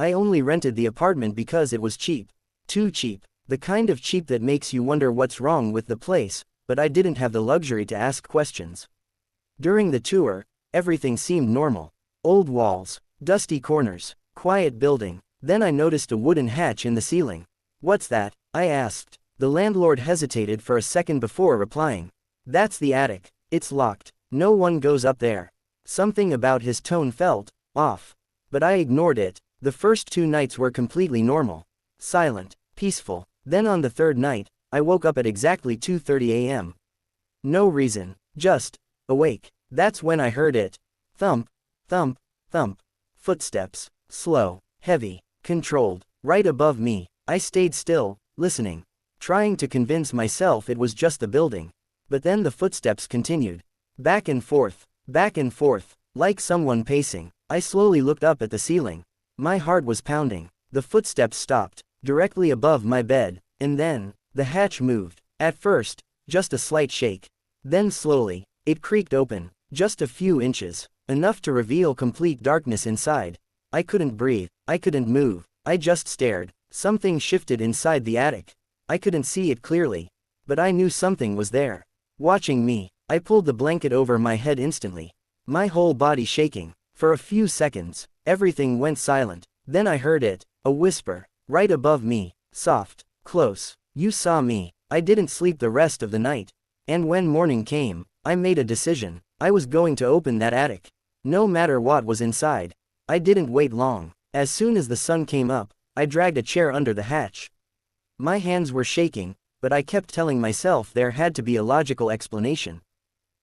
I only rented the apartment because it was cheap. Too cheap. The kind of cheap that makes you wonder what's wrong with the place, but I didn't have the luxury to ask questions. During the tour, everything seemed normal. Old walls, dusty corners, quiet building. Then I noticed a wooden hatch in the ceiling. "What's that?" I asked. The landlord hesitated for a second before replying. "That's the attic. It's locked. No one goes up there." Something about his tone felt off. But I ignored it. The first 2 nights were completely normal. Silent, peaceful. Then on the 3rd night, I woke up at exactly 2:30 a.m. No reason. Just awake. That's when I heard it. Thump, thump, thump. Footsteps. Slow, heavy, controlled. Right above me. I stayed still, listening. Trying to convince myself it was just the building. But then the footsteps continued. Back and forth, like someone pacing. I slowly looked up at the ceiling. My heart was pounding. The footsteps stopped, directly above my bed, and then, the hatch moved. At first, just a slight shake. Then slowly, it creaked open, just a few inches, enough to reveal complete darkness inside. I couldn't breathe, I couldn't move, I just stared. Something shifted inside the attic. I couldn't see it clearly, but I knew something was there. Watching me. I pulled the blanket over my head instantly. My whole body shaking. For a few seconds, everything went silent. Then I heard it, a whisper, right above me, soft, close. "You saw me." I didn't sleep the rest of the night. And when morning came, I made a decision. I was going to open that attic. No matter what was inside. I didn't wait long. As soon as the sun came up, I dragged a chair under the hatch. My hands were shaking, but I kept telling myself there had to be a logical explanation.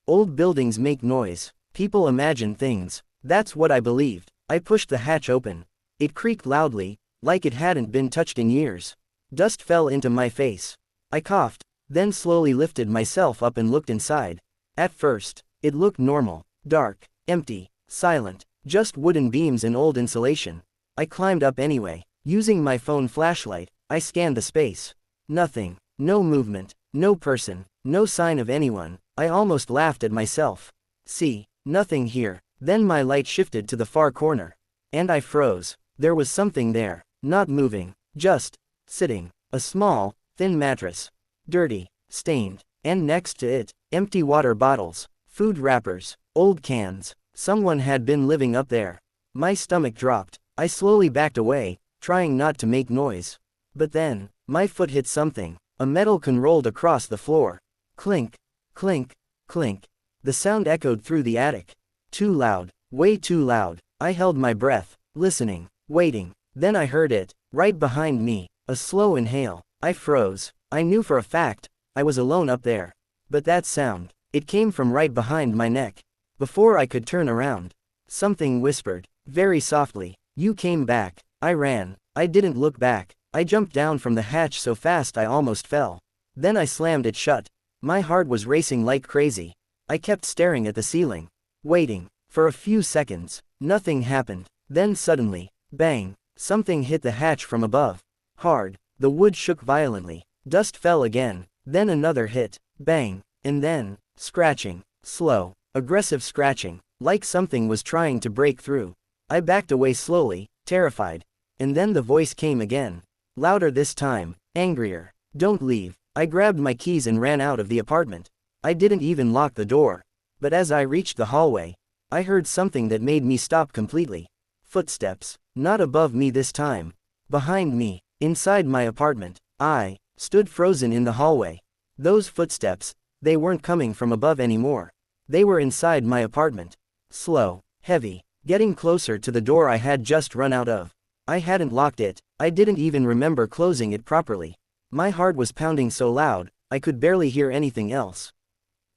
Old buildings make noise. People imagine things. That's what I believed. I pushed the hatch open. It creaked loudly, like it hadn't been touched in years. Dust fell into my face. I coughed, then slowly lifted myself up and looked inside. At first, it looked normal, dark, empty, silent, just wooden beams and old insulation. I climbed up anyway. Using my phone flashlight, I scanned the space. Nothing. No movement. No person. No sign of anyone. I almost laughed at myself. See, nothing here. Then my light shifted to the far corner. And I froze. There was something there. Not moving. Just sitting. A small, thin mattress. Dirty. Stained. And next to it, empty water bottles. Food wrappers. Old cans. Someone had been living up there. My stomach dropped. I slowly backed away, trying not to make noise. But then, my foot hit something. A metal can rolled across the floor. Clink, clink, clink. The sound echoed through the attic. Too loud, way too loud. I held my breath, listening, waiting. Then I heard it, right behind me, a slow inhale. I froze. I knew for a fact, I was alone up there. But that sound, it came from right behind my neck. Before I could turn around, something whispered, very softly, "You came back." I ran. I didn't look back. I jumped down from the hatch so fast I almost fell. Then I slammed it shut. My heart was racing like crazy. I kept staring at the ceiling. Waiting. For a few seconds. Nothing happened. Then suddenly, bang, something hit the hatch from above. Hard. The wood shook violently. Dust fell again. Then another hit. Bang. And then, scratching. Slow, aggressive scratching. Like something was trying to break through. I backed away slowly, terrified. And then the voice came again. Louder this time, angrier. "Don't leave." I grabbed my keys and ran out of the apartment. I didn't even lock the door. But as I reached the hallway, I heard something that made me stop completely. Footsteps. Not above me this time. Behind me, inside my apartment. I stood frozen in the hallway. Those footsteps, they weren't coming from above anymore. They were inside my apartment. Slow, heavy, getting closer to the door I had just run out of. I hadn't locked it. I didn't even remember closing it properly. My heart was pounding so loud, I could barely hear anything else.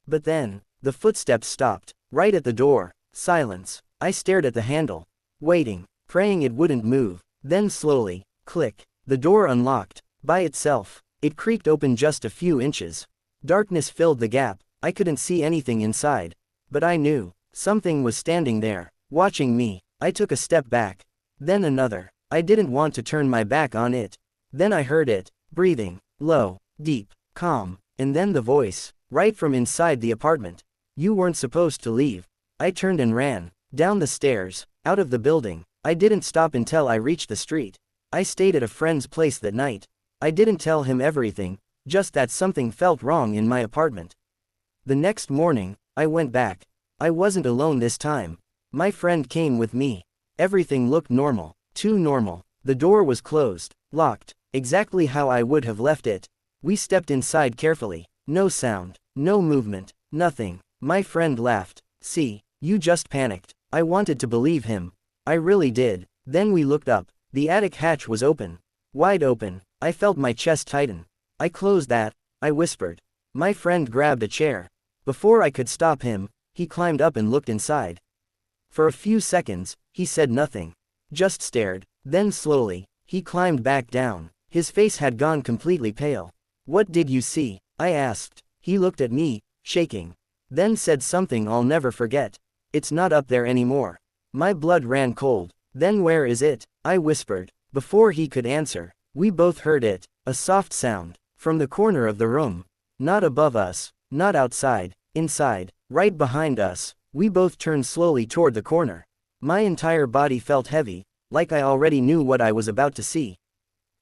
But then, the footsteps stopped, right at the door. Silence. I stared at the handle, waiting, praying it wouldn't move. Then slowly, click, the door unlocked, by itself. It creaked open just a few inches. Darkness filled the gap. I couldn't see anything inside. But I knew, something was standing there, watching me. I took a step back. Then another. I didn't want to turn my back on it. Then I heard it, breathing, low, deep, calm, and then the voice, right from inside the apartment. "You weren't supposed to leave." I turned and ran, down the stairs, out of the building. I didn't stop until I reached the street. I stayed at a friend's place that night. I didn't tell him everything, just that something felt wrong in my apartment. The next morning, I went back. I wasn't alone this time. My friend came with me. Everything looked normal, too normal. The door was closed, locked, exactly how I would have left it. We stepped inside carefully. No sound, no movement, nothing. My friend laughed. See, you just panicked. I wanted to believe him. I really did. Then we looked up. The attic hatch was open. Wide open. I felt my chest tighten. I closed that, I whispered. My friend grabbed a chair. Before I could stop him, he climbed up and looked inside. For a few seconds, he said nothing. Just stared. Then slowly, he climbed back down. His face had gone completely pale. What did you see? I asked. He looked at me, shaking. Then said something I'll never forget. It's not up there anymore. My blood ran cold. Then where is it? I whispered. Before he could answer, we both heard it, a soft sound, from the corner of the room. Not above us, not outside, inside, right behind us. We both turned slowly toward the corner. My entire body felt heavy, like I already knew what I was about to see.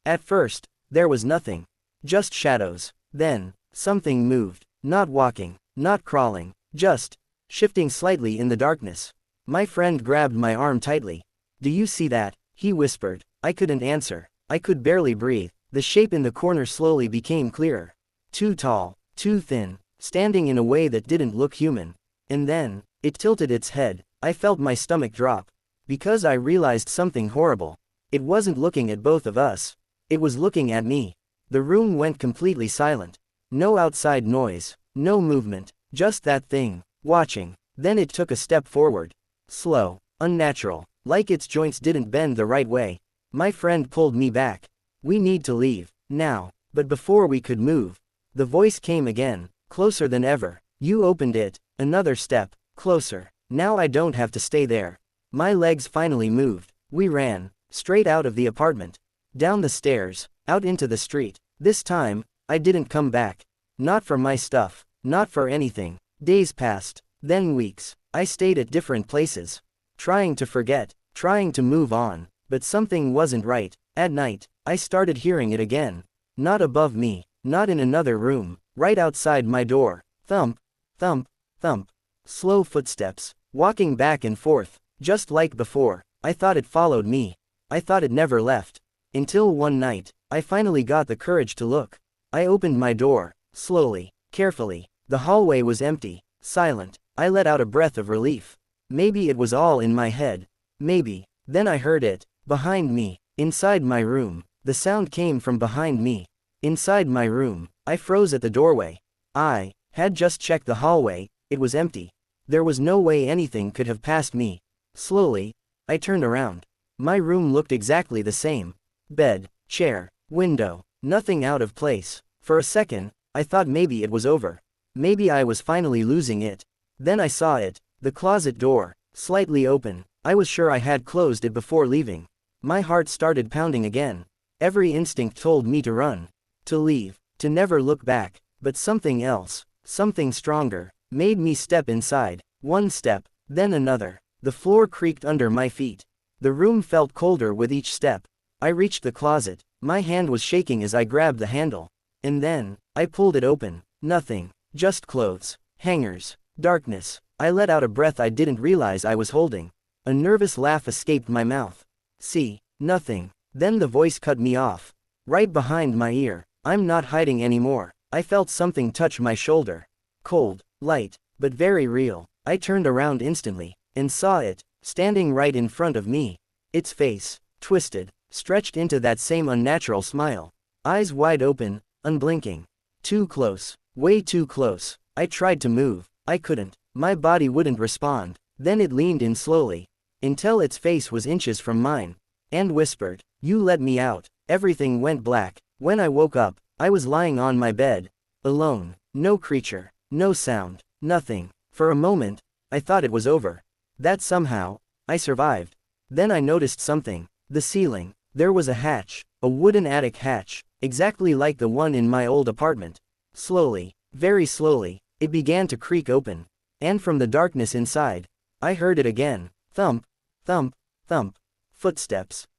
At first, there was nothing. Just shadows. Then, something moved. Not walking, not crawling, just shifting slightly in the darkness. My friend grabbed my arm tightly. Do you see that? He whispered. I couldn't answer. I could barely breathe. The shape in the corner slowly became clearer. Too tall, too thin, standing in a way that didn't look human. And then, it tilted its head. I felt my stomach drop. Because I realized something horrible. It wasn't looking at both of us. It was looking at me. The room went completely silent. No outside noise, no movement, just that thing, watching. Then it took a step forward. Slow, unnatural, like its joints didn't bend the right way. My friend pulled me back. We need to leave, now. But before we could move, the voice came again, closer than ever. You opened it. Another step, closer. Now I don't have to stay there. My legs finally moved. We ran, straight out of the apartment. Down the stairs, out into the street. This time, I didn't come back. Not for my stuff, not for anything. Days passed, then weeks. I stayed at different places. Trying to forget, trying to move on, but something wasn't right. At night, I started hearing it again. Not above me, not in another room, right outside my door. Thump, thump, thump. Slow footsteps, walking back and forth, just like before. I thought it followed me. I thought it never left. Until one night, I finally got the courage to look. I opened my door, slowly, carefully. The hallway was empty, silent. I let out a breath of relief. Maybe it was all in my head. Maybe. Then I heard it, behind me, inside my room. The sound came from behind me. Inside my room, I froze at the doorway. I had just checked the hallway, it was empty. There was no way anything could have passed me. Slowly, I turned around. My room looked exactly the same. Bed, chair, window, nothing out of place. For a second, I thought maybe it was over. Maybe I was finally losing it. Then I saw it, the closet door, slightly open. I was sure I had closed it before leaving. My heart started pounding again. Every instinct told me to run, to leave, to never look back. But something else, something stronger, made me step inside. One step, then another. The floor creaked under my feet. The room felt colder with each step. I reached the closet. My hand was shaking as I grabbed the handle. And then, I pulled it open. Nothing. Just clothes. Hangers. Darkness. I let out a breath I didn't realize I was holding. A nervous laugh escaped my mouth. See, nothing. Then the voice cut me off. Right behind my ear. I'm not hiding anymore. I felt something touch my shoulder. Cold, light, but very real. I turned around instantly, and saw it, standing right in front of me. Its face, twisted, stretched into that same unnatural smile. Eyes wide open, unblinking. Too close, way too close. I tried to move. I couldn't. My body wouldn't respond. Then it leaned in slowly, until its face was inches from mine, and whispered, "You let me out." Everything went black. When I woke up, I was lying on my bed, alone. No creature, no sound, nothing. For a moment, I thought it was over. That somehow, I survived. Then I noticed something. The ceiling. There was a hatch, a wooden attic hatch, exactly like the one in my old apartment. Slowly, very slowly, it began to creak open. And from the darkness inside, I heard it again. Thump, thump, thump. Footsteps.